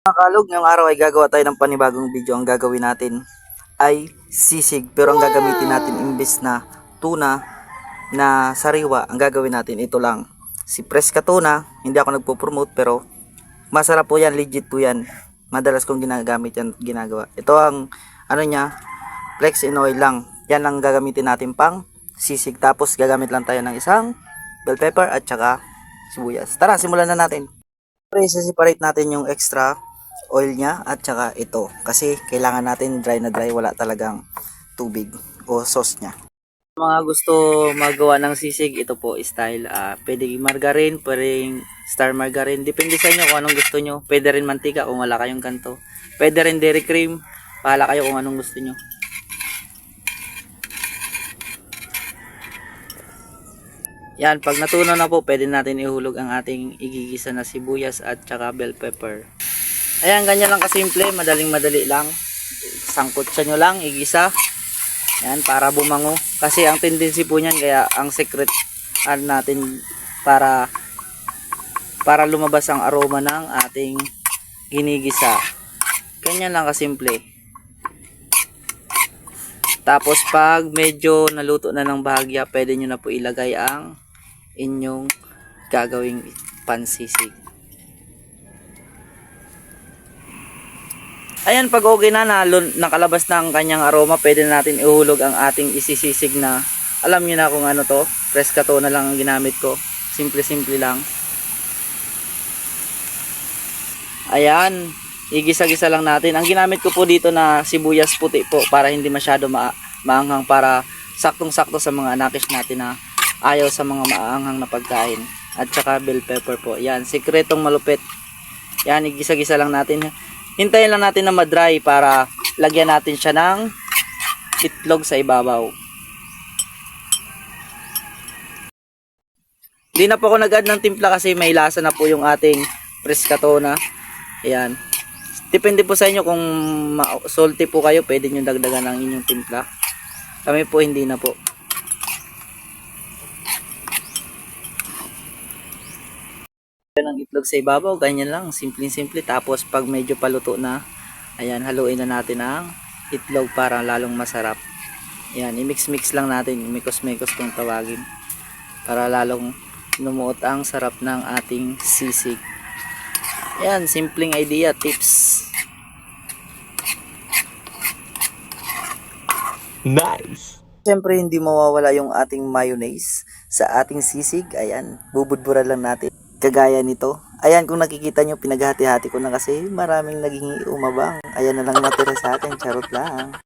Mga kalog, ngayong araw ay gagawa tayo ng panibagong video. Ang gagawin natin ay sisig, pero ang gagamitin natin imbes na tuna na sariwa, ang gagawin natin ito lang, si Fresca tuna. Hindi ako nagpo-promote pero masarap po yan, legit po yan. Madalas kong ginagamit yan, ginagawa. Ito ang ano niya, flex in oil lang. Yan ang gagamitin natin pang sisig. Tapos gagamit lang tayo ng isang bell pepper at saka sibuyas. Tara, simulan na natin. I-separate natin yung extra oil niya at saka ito, kasi kailangan natin dry na dry, wala talagang tubig o sauce niya. Mga gusto magawa ng sisig, ito po style, pwede margarine, pwede star margarine, depende sa inyo kung anong gusto nyo. Pwede rin mantika kung wala kayong ganto, pwede rin dairy cream, pahala kayo kung anong gusto nyo. Yan, pag natunaw na po, pwede natin ihulog ang ating igigisa na sibuyas at saka bell pepper. Ayan, ganyan lang kasimple, madali lang. Sangkutsa nyo lang, igisa. Ayan, para bumango. Kasi ang tendency po niyan, kaya ang secret natin para lumabas ang aroma ng ating ginigisa. Ganyan lang kasimple. Tapos pag medyo naluto na ng bahagya, pwede nyo na po ilagay ang inyong gagawing pansisig. Ayan, pag okay na, nakalabas na ang kanyang aroma, pwede natin ihulog ang ating isisisig na, alam nyo na kung ano to, Fresca tuna lang ang ginamit ko. Simple lang. Ayan, igisa-gisa lang natin. Ang ginamit ko po dito na sibuyas puti po, para hindi masyado maanghang, para saktong-sakto sa mga nakis natin na ayaw sa mga maanghang na pagkain. At saka bell pepper po. Yan, sikretong malupit. Yan, igisa-gisa lang natin. Hintayin lang natin na ma-dry para lagyan natin siya ng itlog sa ibabaw. Hindi na po ako nag-add ng timpla kasi may lasa na po yung ating Fresca tuna. Ayan. Depende po sa inyo kung salty po kayo, pwede nyo dagdagan ng inyong timpla. Kami po hindi na po. Ng itlog sa ibabaw, ganyan lang, simple. Tapos pag medyo paluto na, ayan, haluin na natin ang itlog para lalong masarap. Ayan, i-mix lang natin, mikos kung tawagin, para lalong lumuot ang sarap ng ating sisig. Ayan, simpleng idea, tips. Nice. Siyempre hindi mawawala yung ating mayonnaise sa ating sisig. Ayan, bubudbura lang natin. Kagaya nito. Ayan, kung nakikita nyo, pinaghati-hati ko na kasi maraming naging umabang. Ayan na lang natira sa atin, charot lang.